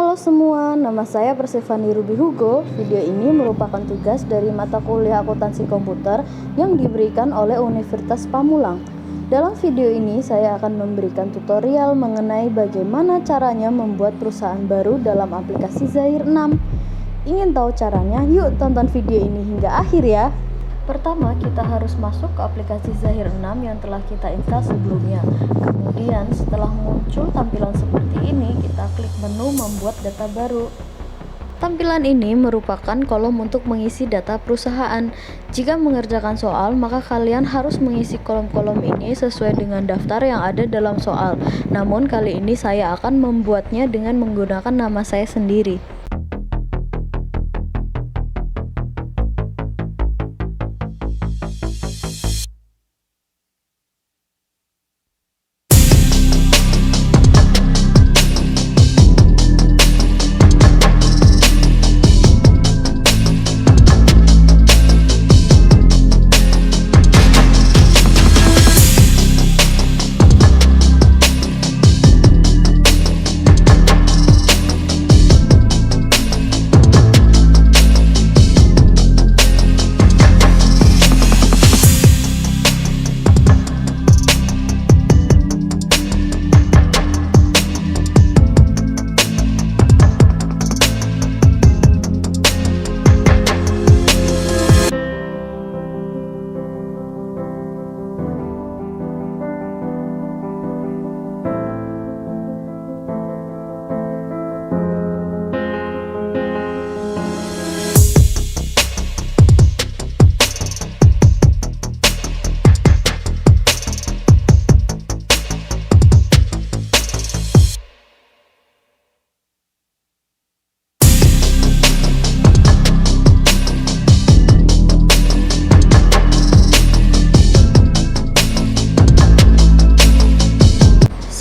Halo semua, nama saya Persefani Ruby Hugo. Video ini merupakan tugas dari mata kuliah akuntansi komputer yang diberikan oleh Universitas Pamulang. Dalam video ini saya akan memberikan tutorial mengenai bagaimana caranya membuat perusahaan baru dalam aplikasi Zahir 6. Ingin tahu caranya? Yuk tonton video ini hingga akhir ya. Pertama, kita harus masuk ke aplikasi Zahir 6 yang telah kita install sebelumnya. Kemudian, setelah muncul tampilan seperti ini, kita klik menu membuat data baru. Tampilan ini merupakan kolom untuk mengisi data perusahaan. Jika mengerjakan soal, maka kalian harus mengisi kolom-kolom ini sesuai dengan daftar yang ada dalam soal. Namun, kali ini saya akan membuatnya dengan menggunakan nama saya sendiri.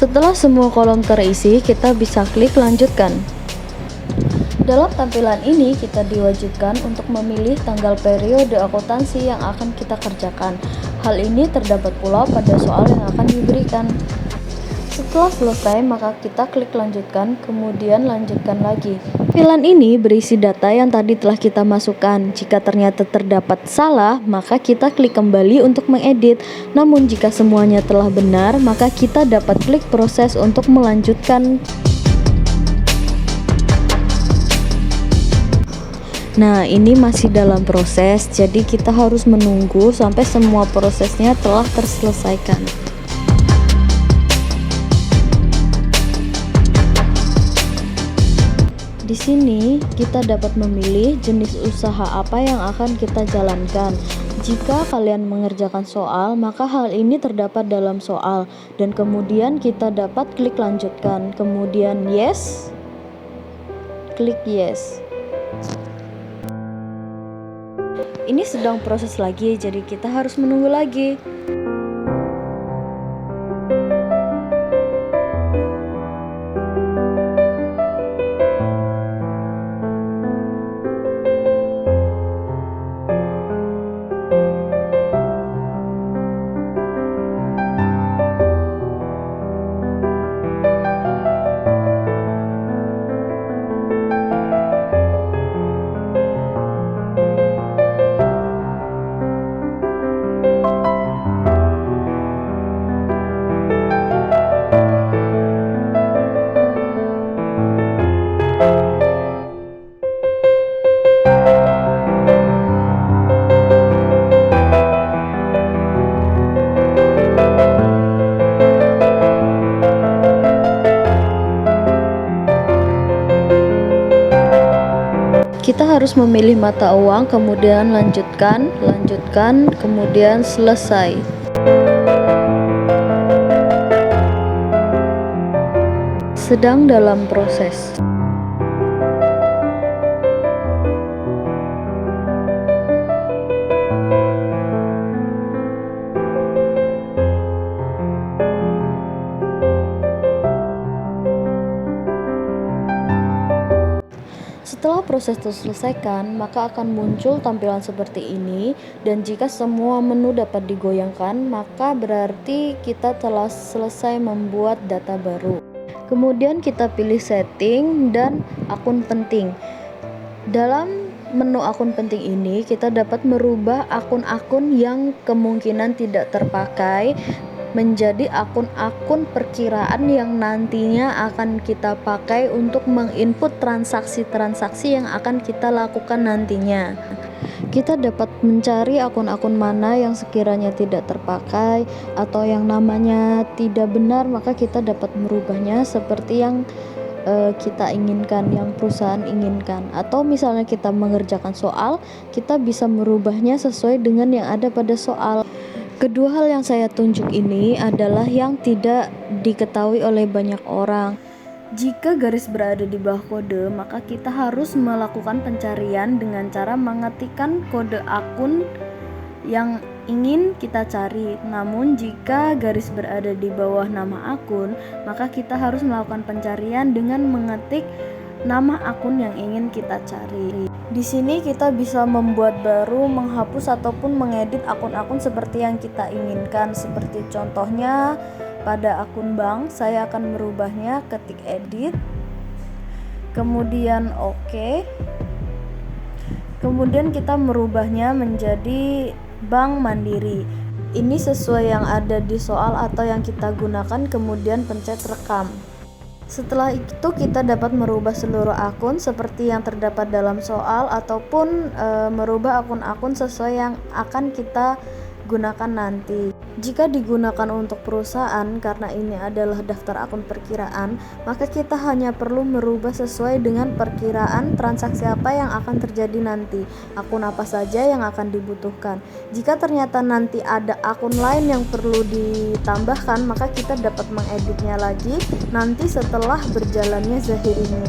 Setelah semua kolom terisi, kita bisa klik lanjutkan. Dalam tampilan ini, kita diwajibkan untuk memilih tanggal periode akuntansi yang akan kita kerjakan. Hal ini terdapat pula pada soal yang akan diberikan. Setelah selesai, maka kita klik lanjutkan, kemudian lanjutkan lagi. Tampilan ini berisi data yang tadi telah kita masukkan. Jika ternyata terdapat salah, maka kita klik kembali untuk mengedit. Namun jika semuanya telah benar, maka kita dapat klik proses untuk melanjutkan. Nah, ini masih dalam proses, jadi kita harus menunggu sampai semua prosesnya telah terselesaikan. Di sini kita dapat memilih jenis usaha apa yang akan kita jalankan. Jika kalian mengerjakan soal, maka hal ini terdapat dalam soal dan kemudian kita dapat klik lanjutkan, kemudian yes, klik yes. Ini sedang proses lagi, jadi kita harus menunggu lagi. Kita harus memilih mata uang, kemudian lanjutkan, kemudian selesai. Sedang dalam proses. Setelah proses terselesaikan, maka akan muncul tampilan seperti ini, dan jika semua menu dapat digoyangkan, maka berarti kita telah selesai membuat data baru. Kemudian kita pilih setting dan akun penting. Dalam menu akun penting ini kita dapat merubah akun-akun yang kemungkinan tidak terpakai menjadi akun-akun perkiraan yang nantinya akan kita pakai untuk menginput transaksi-transaksi yang akan kita lakukan nantinya. Kita dapat mencari akun-akun mana yang sekiranya tidak terpakai atau yang namanya tidak benar, maka kita dapat merubahnya seperti yang kita inginkan, yang perusahaan inginkan. Atau misalnya kita mengerjakan soal, kita bisa merubahnya sesuai dengan yang ada pada soal. Kedua hal yang saya tunjuk ini adalah yang tidak diketahui oleh banyak orang. Jika garis berada di bawah kode, maka kita harus melakukan pencarian dengan cara mengetikkan kode akun yang ingin kita cari. Namun jika garis berada di bawah nama akun, maka kita harus melakukan pencarian dengan mengetik nama akun yang ingin kita cari. Di sini kita bisa membuat baru, menghapus ataupun mengedit akun-akun seperti yang kita inginkan. Seperti contohnya pada akun bank, saya akan merubahnya, ketik edit, kemudian oke. Kemudian kita merubahnya menjadi Bank Mandiri. Ini sesuai yang ada di soal atau yang kita gunakan, kemudian pencet rekam. Setelah itu kita dapat merubah seluruh akun seperti yang terdapat dalam soal ataupun merubah akun-akun sesuai yang akan kita gunakan nanti. Jika digunakan untuk perusahaan, karena ini adalah daftar akun perkiraan, maka kita hanya perlu merubah sesuai dengan perkiraan transaksi apa yang akan terjadi nanti, akun apa saja yang akan dibutuhkan. Jika ternyata nanti ada akun lain yang perlu ditambahkan, maka kita dapat mengeditnya lagi nanti setelah berjalannya zahir ini.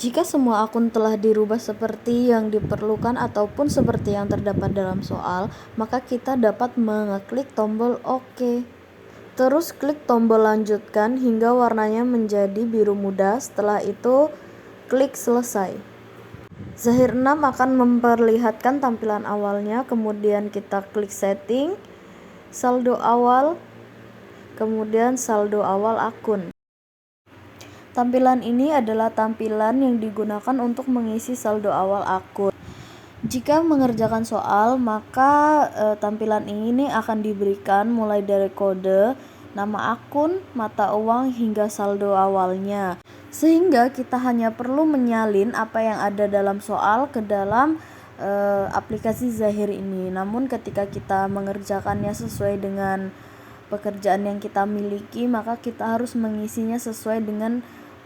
Jika semua akun telah dirubah seperti yang diperlukan ataupun seperti yang terdapat dalam soal, maka kita dapat mengeklik tombol OK. Terus klik tombol lanjutkan hingga warnanya menjadi biru muda. Setelah itu, klik selesai. Zahir 6 akan memperlihatkan tampilan awalnya, kemudian kita klik setting, saldo awal, kemudian saldo awal akun. Tampilan ini adalah tampilan yang digunakan untuk mengisi saldo awal akun. Jika mengerjakan soal, maka tampilan ini akan diberikan mulai dari kode, nama akun, mata uang, hingga saldo awalnya. Sehingga kita hanya perlu menyalin apa yang ada dalam soal ke dalam aplikasi Zahir ini. Namun ketika kita mengerjakannya sesuai dengan pekerjaan yang kita miliki, maka kita harus mengisinya sesuai dengan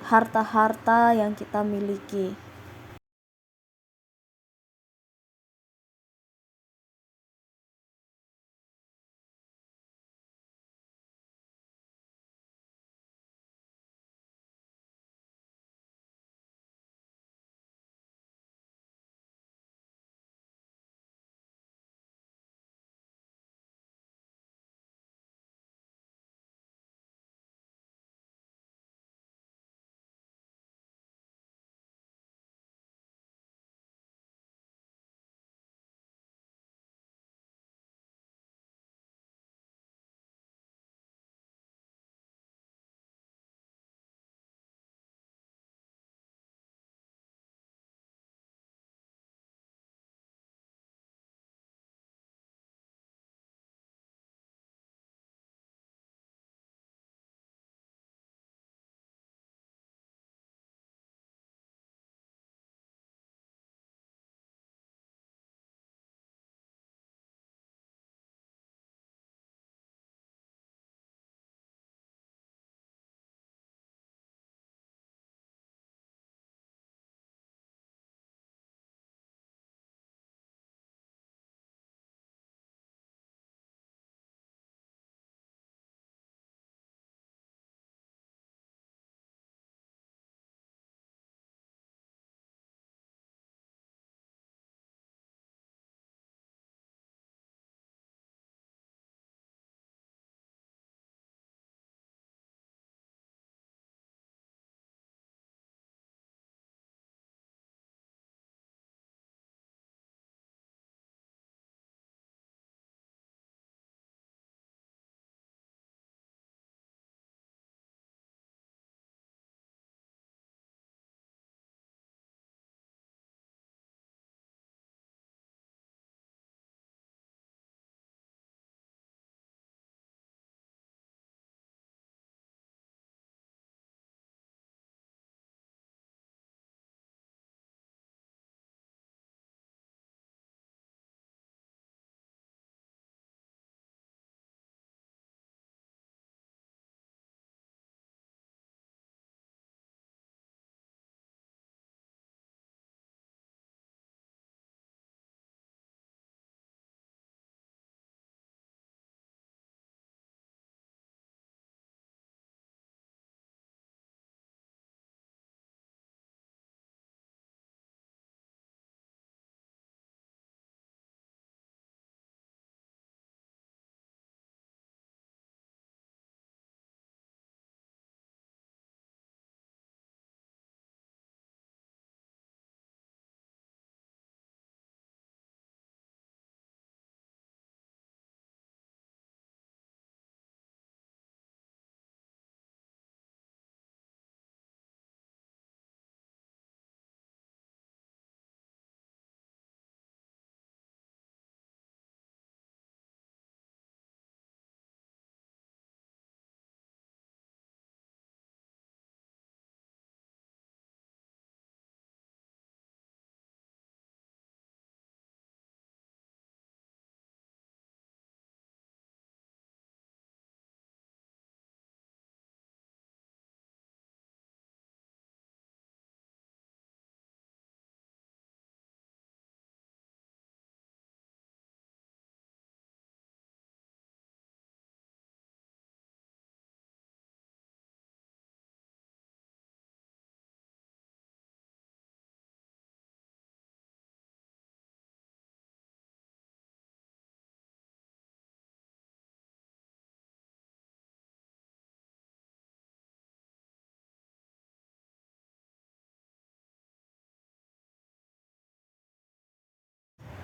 harta-harta yang kita miliki.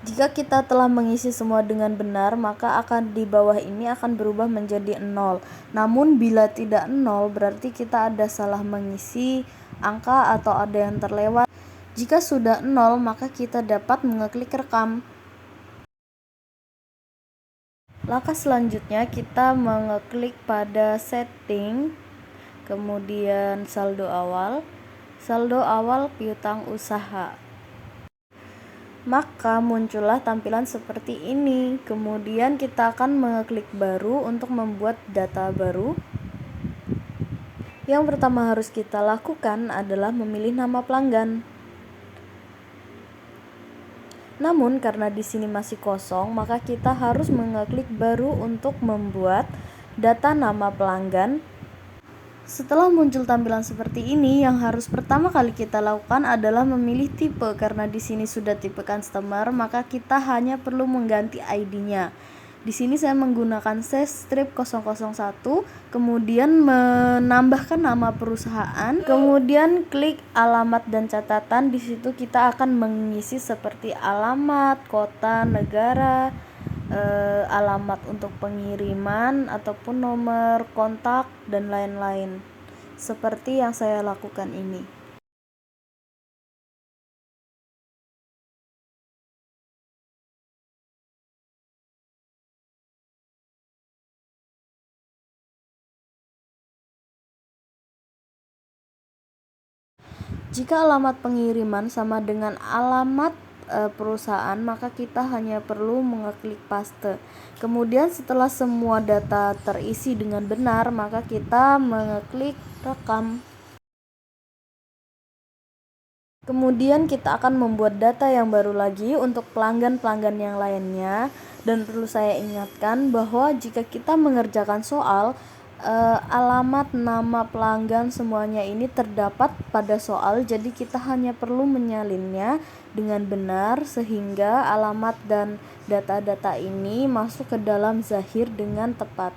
Jika kita telah mengisi semua dengan benar, maka akan di bawah ini akan berubah menjadi 0. Namun bila tidak 0, berarti kita ada salah mengisi angka atau ada yang terlewat. Jika sudah 0, maka kita dapat mengeklik rekam. Langkah selanjutnya kita mengeklik pada setting, kemudian saldo awal piutang usaha. Maka muncullah tampilan seperti ini. Kemudian kita akan mengeklik baru untuk membuat data baru. Yang pertama harus kita lakukan adalah memilih nama pelanggan. Namun karena di sini masih kosong, maka kita harus mengeklik baru untuk membuat data nama pelanggan. Setelah muncul tampilan seperti ini, yang harus pertama kali kita lakukan adalah memilih tipe. Karena di sini sudah tipe customer, maka kita hanya perlu mengganti ID-nya. Di sini saya menggunakan strip 001, kemudian menambahkan nama perusahaan, kemudian klik alamat dan catatan. Di situ kita akan mengisi seperti alamat, kota, negara, alamat untuk pengiriman ataupun nomor kontak dan lain-lain, seperti yang saya lakukan ini. Jika alamat pengiriman sama dengan alamat perusahaan, maka kita hanya perlu mengeklik paste. Kemudian setelah semua data terisi dengan benar, maka kita mengeklik rekam. Kemudian kita akan membuat data yang baru lagi untuk pelanggan-pelanggan yang lainnya. Dan perlu saya ingatkan bahwa jika kita mengerjakan soal, alamat, nama pelanggan semuanya ini terdapat pada soal, jadi kita hanya perlu menyalinnya dengan benar sehingga alamat dan data-data ini masuk ke dalam Zahir dengan tepat.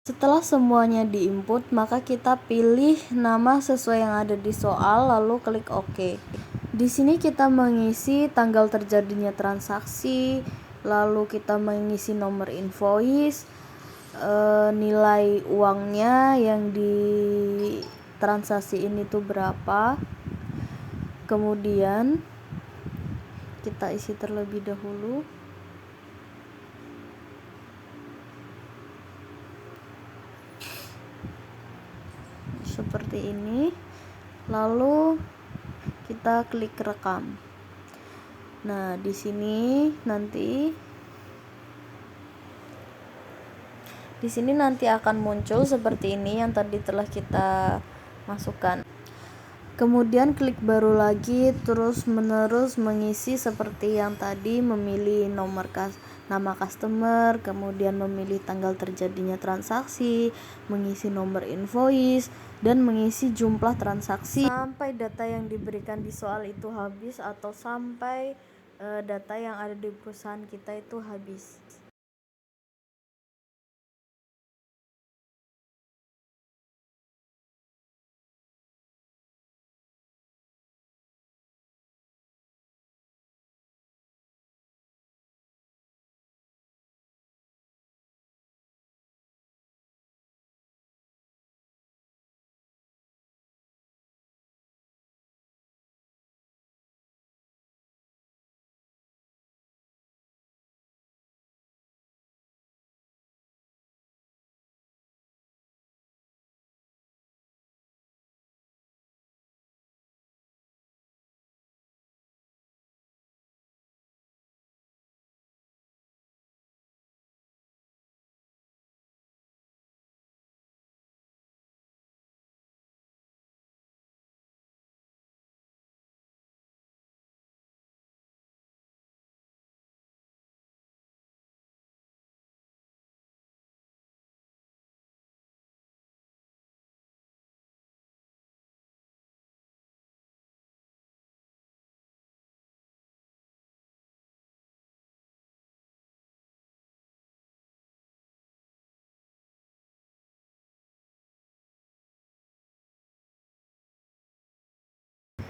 Setelah semuanya diinput, maka kita pilih nama sesuai yang ada di soal, lalu klik OK. Di sini kita mengisi tanggal terjadinya transaksi, lalu kita mengisi nomor invoice, nilai uangnya yang di transaksi ini tuh berapa. Kemudian kita isi terlebih dahulu. Seperti ini, lalu kita klik rekam. Nah, di sini nanti akan muncul seperti ini yang tadi telah kita masukkan. Kemudian klik baru lagi, terus menerus mengisi seperti yang tadi, memilih nama customer, kemudian memilih tanggal terjadinya transaksi, mengisi nomor invoice, dan mengisi jumlah transaksi sampai data yang diberikan di soal itu habis atau sampai data yang ada di perusahaan kita itu habis.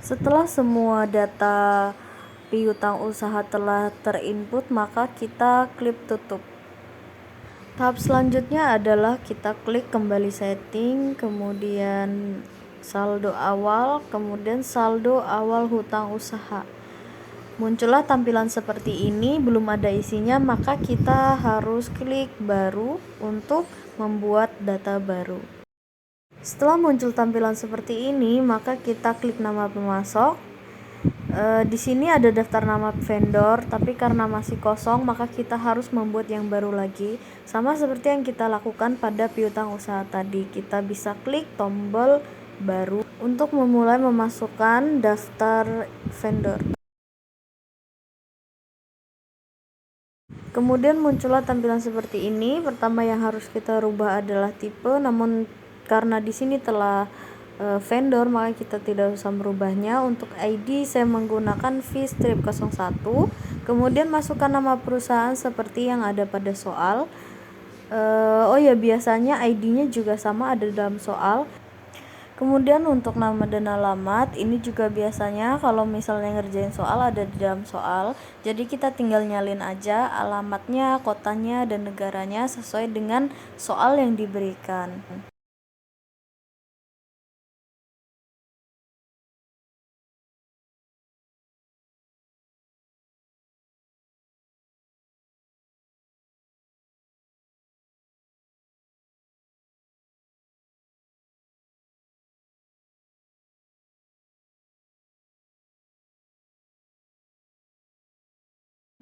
Setelah semua data piutang usaha telah terinput, maka kita klik tutup. Tahap selanjutnya adalah kita klik kembali setting, kemudian saldo awal, kemudian saldo awal hutang usaha. Muncullah tampilan seperti ini, belum ada isinya, maka kita harus klik baru untuk membuat data baru. Setelah muncul tampilan seperti ini, maka kita klik nama pemasok. Di sini ada daftar nama vendor, tapi karena masih kosong, maka kita harus membuat yang baru lagi. Sama seperti yang kita lakukan pada piutang usaha tadi, kita bisa klik tombol baru untuk memulai memasukkan daftar vendor. Kemudian muncullah tampilan seperti ini. Pertama yang harus kita rubah adalah tipe, namun karena di sini telah vendor, maka kita tidak usah merubahnya. Untuk ID saya menggunakan V-01. Kemudian masukkan nama perusahaan seperti yang ada pada soal. Oh ya, biasanya ID-nya juga sama ada dalam soal. Kemudian untuk nama dan alamat, ini juga biasanya kalau misalnya ngerjain soal ada di dalam soal. Jadi kita tinggal nyalin aja alamatnya, kotanya, dan negaranya sesuai dengan soal yang diberikan.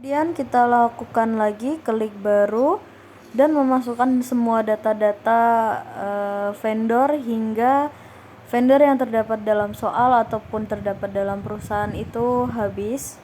Kemudian kita lakukan lagi klik baru dan memasukkan semua data-data vendor hingga vendor yang terdapat dalam soal ataupun terdapat dalam perusahaan itu habis.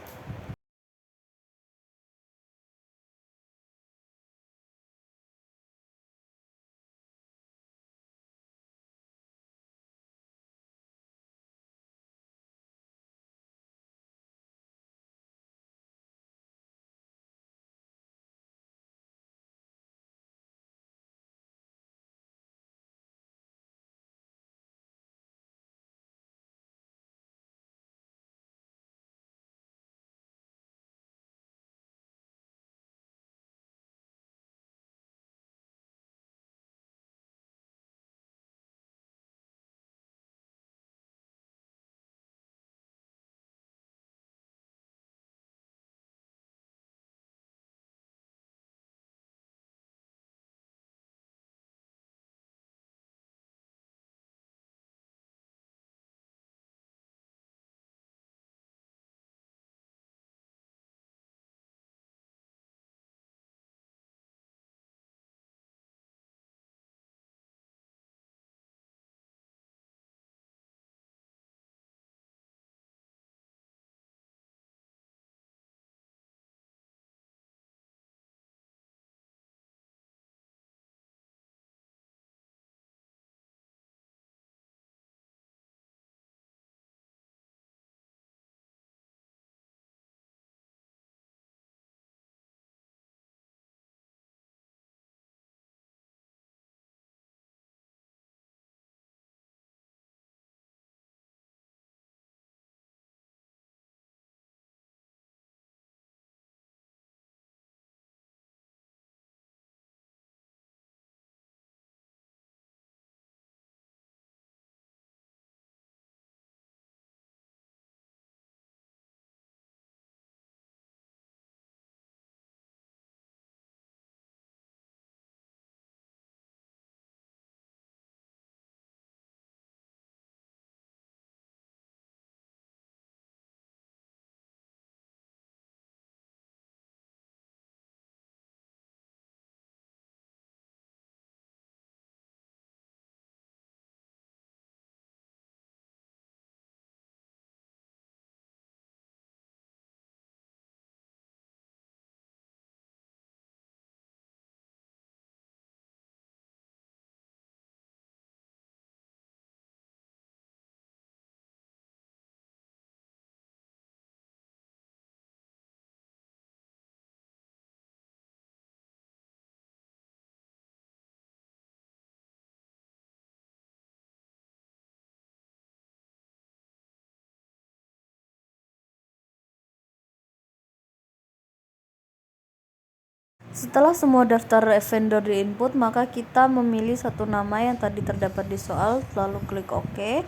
Setelah semua daftar vendor di input, maka kita memilih satu nama yang tadi terdapat di soal, lalu klik OK.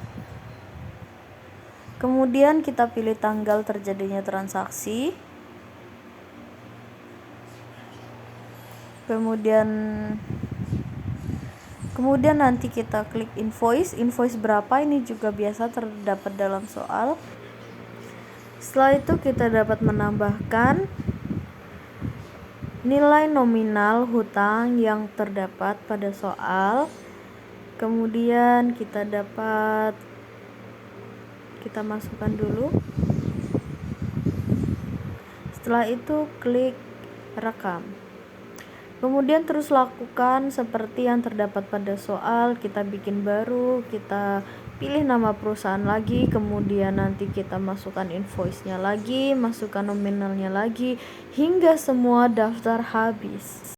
Kemudian kita pilih tanggal terjadinya transaksi. Kemudian nanti kita klik invoice berapa, ini juga biasa terdapat dalam soal. Setelah itu kita dapat menambahkan nilai nominal hutang yang terdapat pada soal. Kemudian kita masukkan dulu. Setelah itu klik rekam. Kemudian terus lakukan seperti yang terdapat pada soal. Kita bikin baru, kita pilih nama perusahaan lagi, kemudian nanti kita masukkan invoice-nya lagi, masukkan nominalnya lagi, hingga semua daftar habis.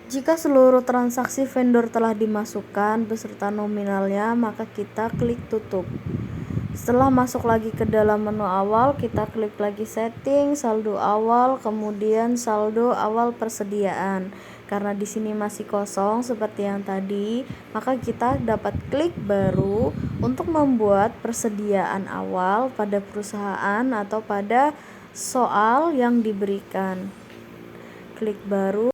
Jika seluruh transaksi vendor telah dimasukkan beserta nominalnya, maka kita klik tutup. Setelah masuk lagi ke dalam menu awal, kita klik lagi setting, saldo awal, kemudian saldo awal persediaan. Karena di sini masih kosong seperti yang tadi, maka kita dapat klik baru untuk membuat persediaan awal pada perusahaan atau pada soal yang diberikan. Klik baru.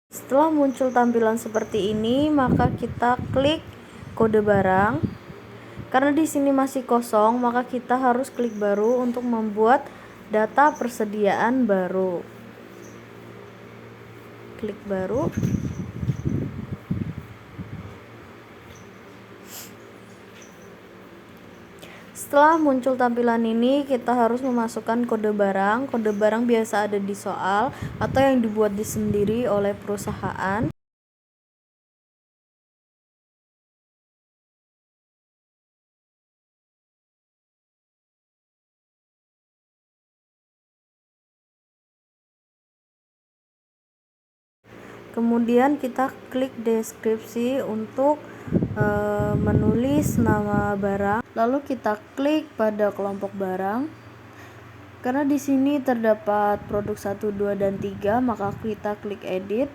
Setelah muncul tampilan seperti ini, maka kita klik kode barang. Karena di sini masih kosong, maka kita harus klik baru untuk membuat data persediaan baru. Klik baru. Setelah muncul tampilan ini, kita harus memasukkan kode barang. Kode barang biasa ada di soal atau yang dibuat sendiri oleh perusahaan. Kemudian kita klik deskripsi untuk menulis nama barang. Lalu kita klik pada kelompok barang. Karena di sini terdapat produk 1, 2, dan 3, maka kita klik edit.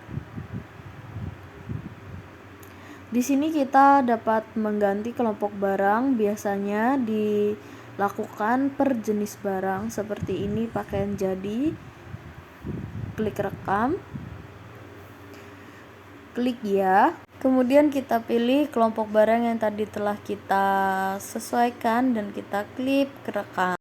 Di sini kita dapat mengganti kelompok barang, biasanya dilakukan per jenis barang seperti ini, pakaian jadi. Klik rekam. Klik ya. Kemudian kita pilih kelompok barang yang tadi telah kita sesuaikan dan kita klik rekam.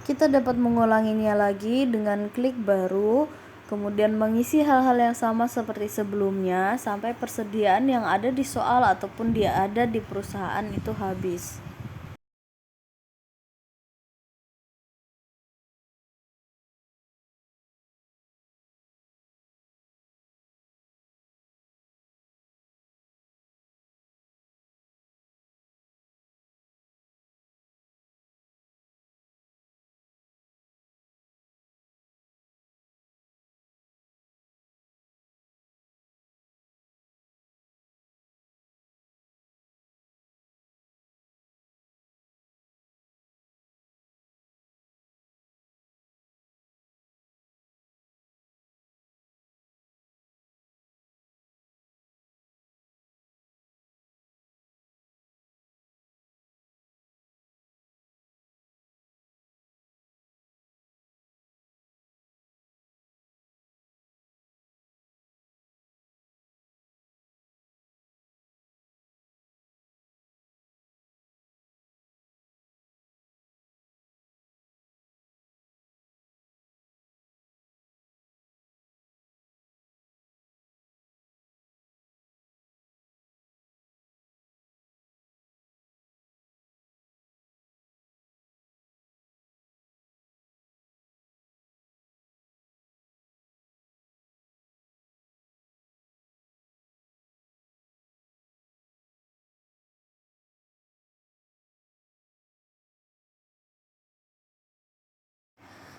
Kita dapat mengulanginya lagi dengan klik baru, kemudian mengisi hal-hal yang sama seperti sebelumnya sampai persediaan yang ada di soal ataupun dia ada di perusahaan itu habis.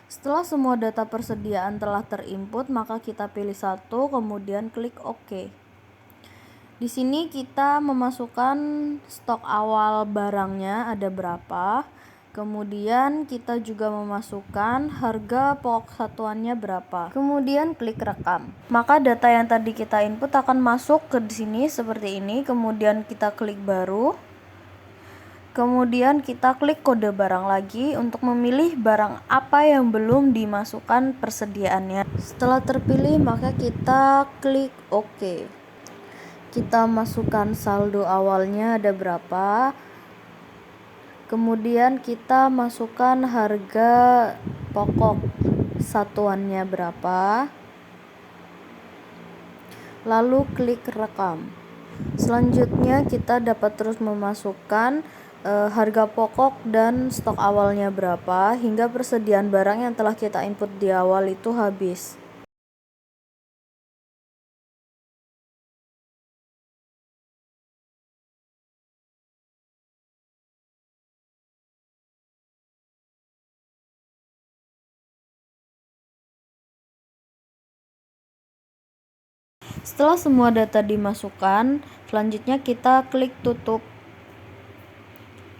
Setelah semua data persediaan telah terinput, maka kita pilih satu, kemudian klik OK. Di sini kita memasukkan stok awal barangnya ada berapa. Kemudian kita juga memasukkan harga pokok satuannya berapa. Kemudian klik rekam. Maka data yang tadi kita input akan masuk ke sini seperti ini. Kemudian kita klik baru. Kemudian kita klik kode barang lagi untuk memilih barang apa yang belum dimasukkan persediaannya. Setelah terpilih, maka kita klik OK. Kita masukkan saldo awalnya ada berapa. Kemudian kita masukkan harga pokok satuannya berapa. Lalu klik rekam. Selanjutnya kita dapat terus memasukkan harga pokok dan stok awalnya berapa hingga persediaan barang yang telah kita input di awal itu habis. Setelah semua data dimasukkan, selanjutnya kita klik tutup.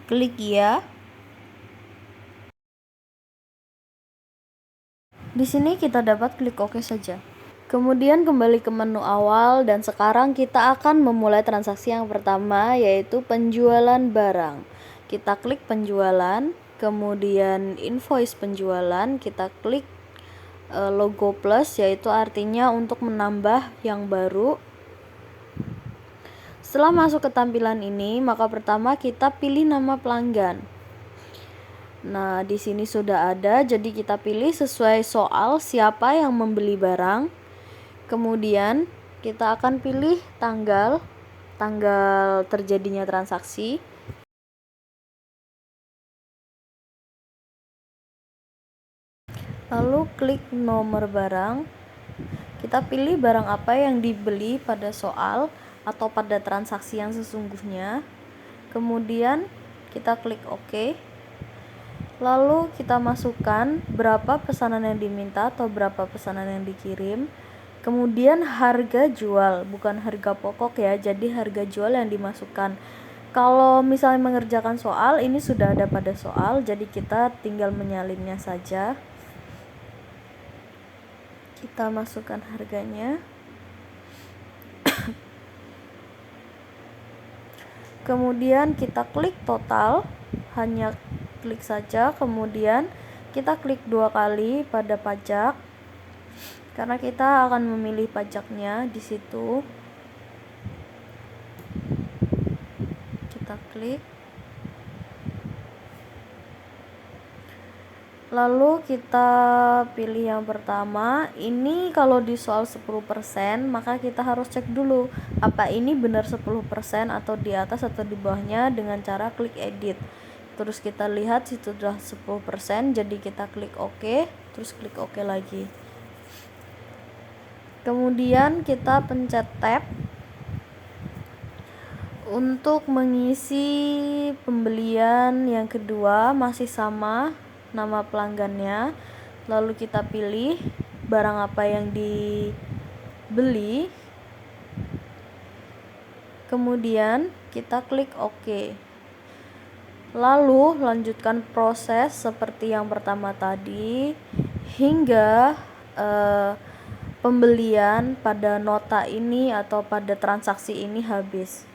Klik ya. Di sini kita dapat klik OK saja. Kemudian kembali ke menu awal dan sekarang kita akan memulai transaksi yang pertama, yaitu penjualan barang. Kita klik penjualan, kemudian invoice penjualan, kita klik logo plus, yaitu artinya untuk menambah yang baru. Setelah masuk ke tampilan ini, maka pertama kita pilih nama pelanggan. Nah, di sini sudah ada, jadi kita pilih sesuai soal siapa yang membeli barang. Kemudian kita akan pilih tanggal terjadinya transaksi. Lalu klik nomor barang. Kita pilih barang apa yang dibeli pada soal atau pada transaksi yang sesungguhnya. Kemudian kita klik OK. Lalu kita masukkan berapa pesanan yang diminta atau berapa pesanan yang dikirim. Kemudian harga jual, bukan harga pokok ya, jadi harga jual yang dimasukkan. Kalau misalnya mengerjakan soal, ini sudah ada pada soal, jadi kita tinggal menyalinnya saja. Kita masukkan harganya. Kemudian kita klik total, hanya klik saja. Kemudian kita klik 2 kali pada pajak, karena kita akan memilih pajaknya di situ. Kita klik. Lalu kita pilih yang pertama. Ini kalau di soal 10%, maka kita harus cek dulu apa ini benar 10% atau di atas atau di bawahnya dengan cara klik edit. Terus kita lihat situ sudah 10%, jadi kita klik OK, terus klik OK lagi. Kemudian kita pencet tab untuk mengisi pembelian yang kedua, masih sama nama pelanggannya. Lalu kita pilih barang apa yang dibeli. Kemudian kita klik OK. Lalu lanjutkan proses seperti yang pertama tadi hingga pembelian pada nota ini atau pada transaksi ini habis.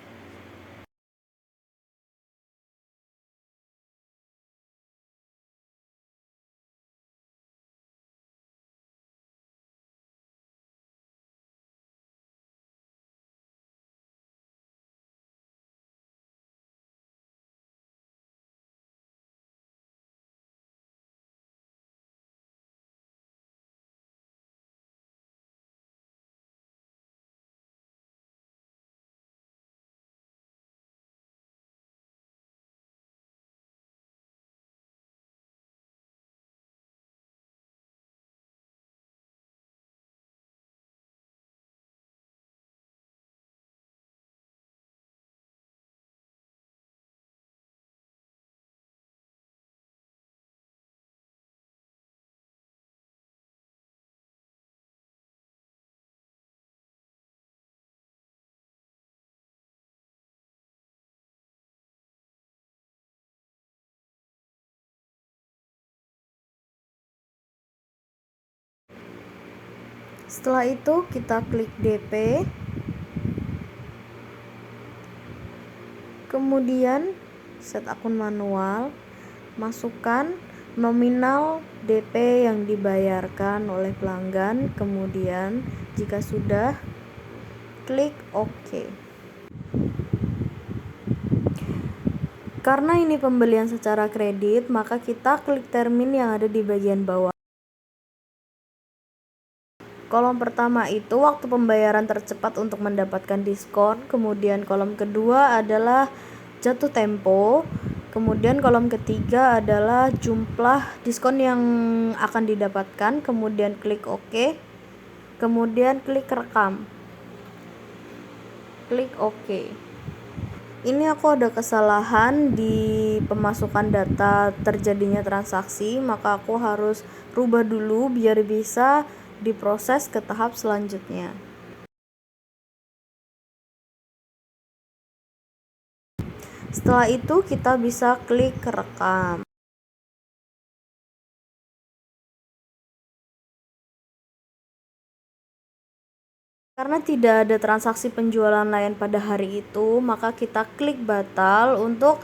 Setelah itu kita klik DP, kemudian set akun manual, masukkan nominal DP yang dibayarkan oleh pelanggan, kemudian jika sudah, klik OK. Karena ini pembelian secara kredit, maka kita klik termin yang ada di bagian bawah. Kolom pertama itu waktu pembayaran tercepat untuk mendapatkan diskon, kemudian kolom kedua adalah jatuh tempo, kemudian kolom ketiga adalah jumlah diskon yang akan didapatkan, kemudian klik OK, kemudian klik rekam, klik OK. Ini aku ada kesalahan di pemasukan data terjadinya transaksi, maka aku harus rubah dulu biar bisa diproses ke tahap selanjutnya. Setelah itu kita bisa klik rekam. Karena tidak ada transaksi penjualan lain pada hari itu, maka kita klik batal untuk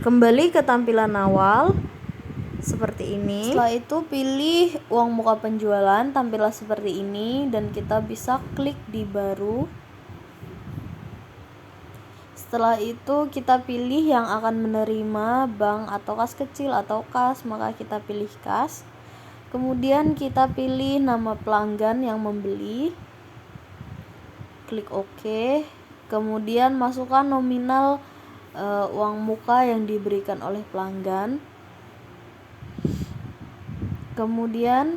kembali ke tampilan awal seperti ini. Setelah itu pilih uang muka penjualan, tampilan seperti ini, dan kita bisa klik di baru. Setelah itu kita pilih yang akan menerima bank atau kas kecil atau kas, maka kita pilih kas. Kemudian kita pilih nama pelanggan yang membeli, klik OK, kemudian masukkan nominal uang muka yang diberikan oleh pelanggan. Kemudian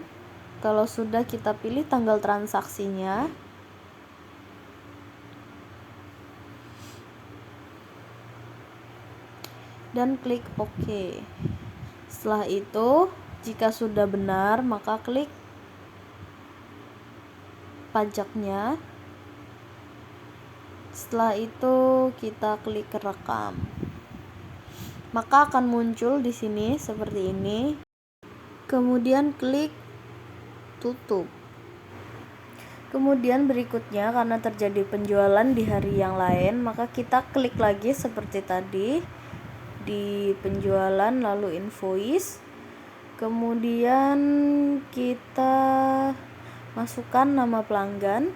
kalau sudah, kita pilih tanggal transaksinya, dan klik OK. Setelah itu, jika sudah benar, maka klik pajaknya. Setelah itu kita klik rekam. Maka akan muncul di sini seperti ini. Kemudian klik tutup. Kemudian berikutnya, karena terjadi penjualan di hari yang lain, maka kita klik lagi seperti tadi di penjualan, lalu invoice. Kemudian kita masukkan nama pelanggan,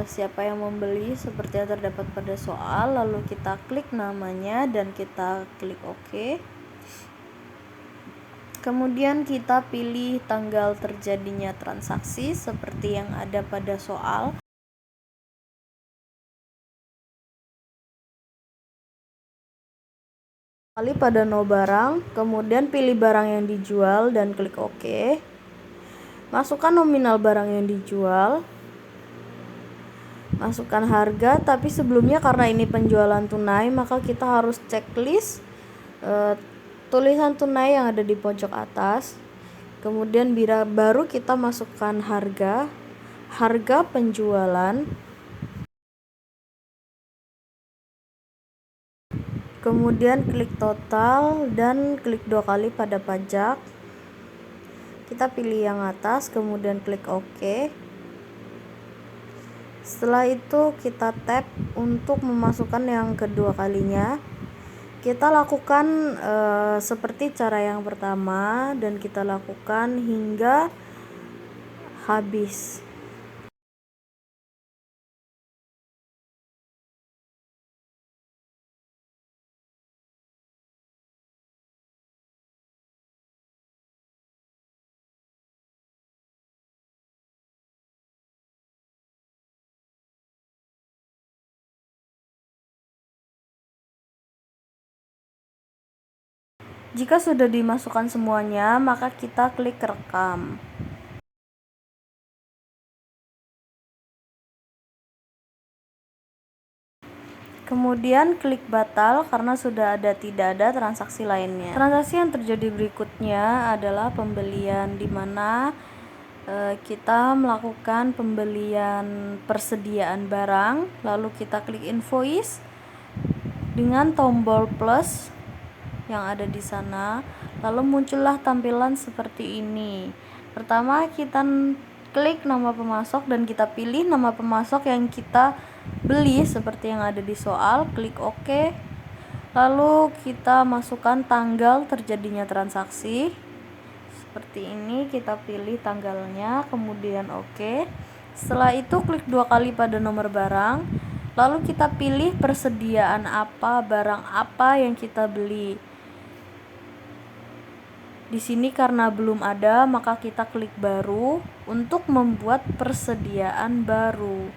siapa yang membeli seperti yang terdapat pada soal, lalu kita klik namanya dan kita klik OK. Kemudian kita pilih tanggal terjadinya transaksi seperti yang ada pada soal. Kali pada no barang, kemudian pilih barang yang dijual dan klik OK. Masukkan nominal barang yang dijual. Masukkan harga, tapi sebelumnya karena ini penjualan tunai, maka kita harus checklist tulisan tunai yang ada di pojok atas. Kemudian baru kita masukkan harga penjualan. Kemudian klik total dan klik 2 kali pada pajak. Kita pilih yang atas, kemudian klik OK. Setelah itu kita tap untuk memasukkan yang kedua kalinya. Kita lakukan seperti cara yang pertama dan kita lakukan hingga habis. Jika sudah dimasukkan semuanya, maka kita klik rekam. Kemudian klik batal karena tidak ada transaksi lainnya. Transaksi yang terjadi berikutnya adalah pembelian, di mana kita melakukan pembelian persediaan barang, lalu kita klik invoice dengan tombol plus yang ada di sana, lalu muncullah tampilan seperti ini. Pertama kita klik nama pemasok dan kita pilih nama pemasok yang kita beli seperti yang ada di soal, klik OK. Lalu kita masukkan tanggal terjadinya transaksi. Seperti ini, kita pilih tanggalnya, kemudian OK. Setelah itu klik 2 kali pada nomor barang. Lalu kita pilih persediaan apa, barang apa yang kita beli. Di sini karena belum ada, maka kita klik baru untuk membuat persediaan baru.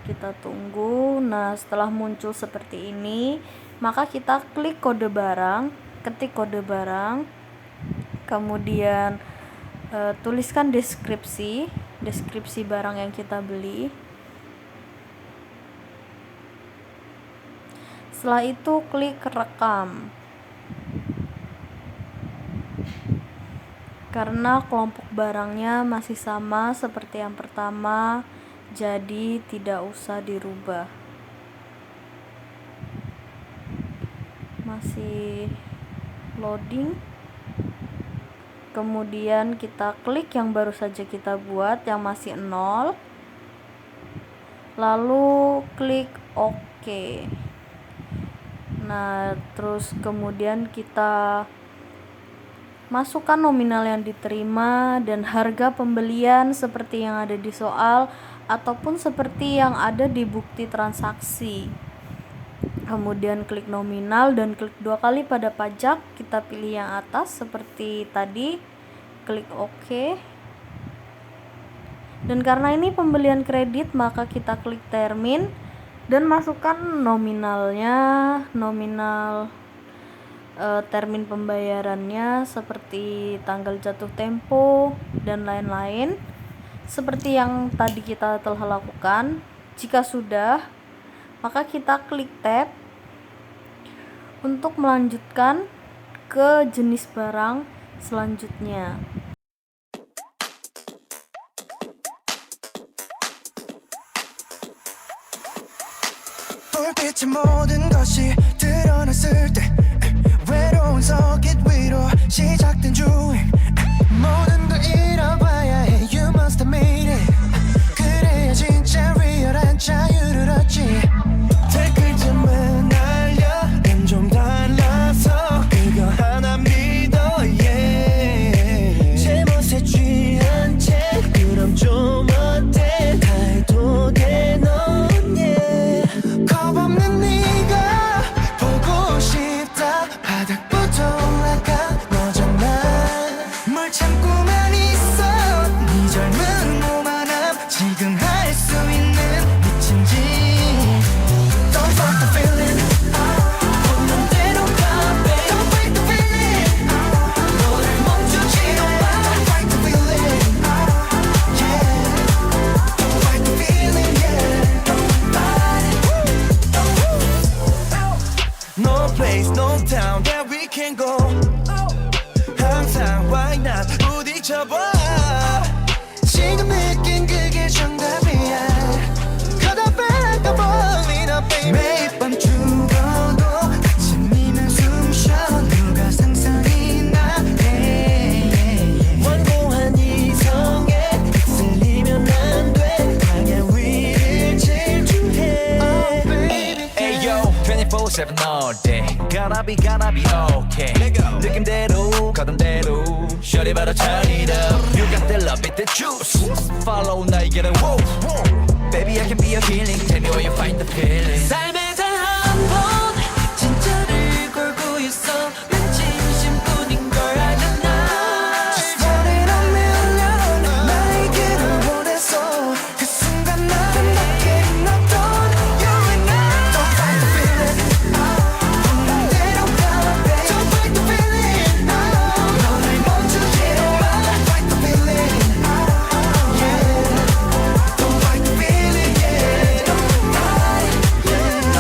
Kita tunggu. Nah, setelah muncul seperti ini, maka kita klik kode barang, ketik kode barang, kemudian tuliskan deskripsi barang yang kita beli. Setelah itu klik rekam. Karena kelompok barangnya masih sama seperti yang pertama, jadi tidak usah dirubah. Masih loading. Kemudian kita klik yang baru saja kita buat yang masih 0. Lalu klik OK. Nah, terus kemudian kita masukkan nominal yang diterima dan harga pembelian seperti yang ada di soal ataupun seperti yang ada di bukti transaksi. Kemudian klik nominal dan klik 2 kali pada pajak. Kita pilih yang atas seperti tadi, klik OK. Dan karena ini pembelian kredit, maka kita klik termin dan masukkan nominalnya, termin pembayarannya seperti tanggal jatuh tempo dan lain-lain seperti yang tadi kita telah lakukan. Jika sudah, maka kita klik tab untuk melanjutkan ke jenis barang selanjutnya. 불빛의 모든 것이 드러났을 때 외로운 서킷 위로 시작된 주행 모든 걸 잃어봐야 해 You must have made it 그래야 진짜 리얼한 자유를 얻지 댓글쯤은 날려 난 좀 달라서 그거 하나 믿어 yeah 제멋에 취한 채 그럼 좀 어때 다 해도 돼 넌 yeah 겁없는 네가 보고 싶다 바닥부터 올라가 너잖아 뭘 참고만 있어 네 젊은 오만함 지금 할 수 있는 미친 짓 Don't fight the feeling 보는 대로 가 babe Don't fight the feeling 너를 멈추지도 마 Don't fight the feeling yeah Don't fight the feeling yeah Don't fight it No place, no town that we can go 항상 why not 부딪혀봐 지금 느낀 그게 정답이야 Cause I feel like I'm falling up baby 매일 밤 죽어도 아침이면 숨쉬어 누가 상상이 나네 완고한 이성에 휩쓸리면 안돼 강한 위를 질주해 Oh baby Ayo 24/7 all day Gonna be okay 느낌대로 가던대로 Shorty better turn it up You got the love it the juice Follow 나의 길을 whoa, whoa. Baby I can be your healing Tell me where you find the feeling 삶에 단 한 번 진짜를 걸고 있어 난 진심뿐인 걸 알잖아 Just want it a million 나의 길을 원해서 그 순간 나는 밖에 없던 You and I Don't fight the feeling 보는 대로 가 babe Don't fight the feeling 너를 멈추지도 마 Don't fight the feeling yeah Don't fight the feeling yeah Don't fight yeah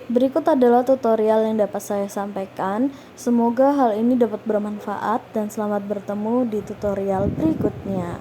Berikut adalah tutorial yang dapat saya sampaikan. Semoga hal ini dapat bermanfaat dan selamat bertemu di tutorial berikutnya.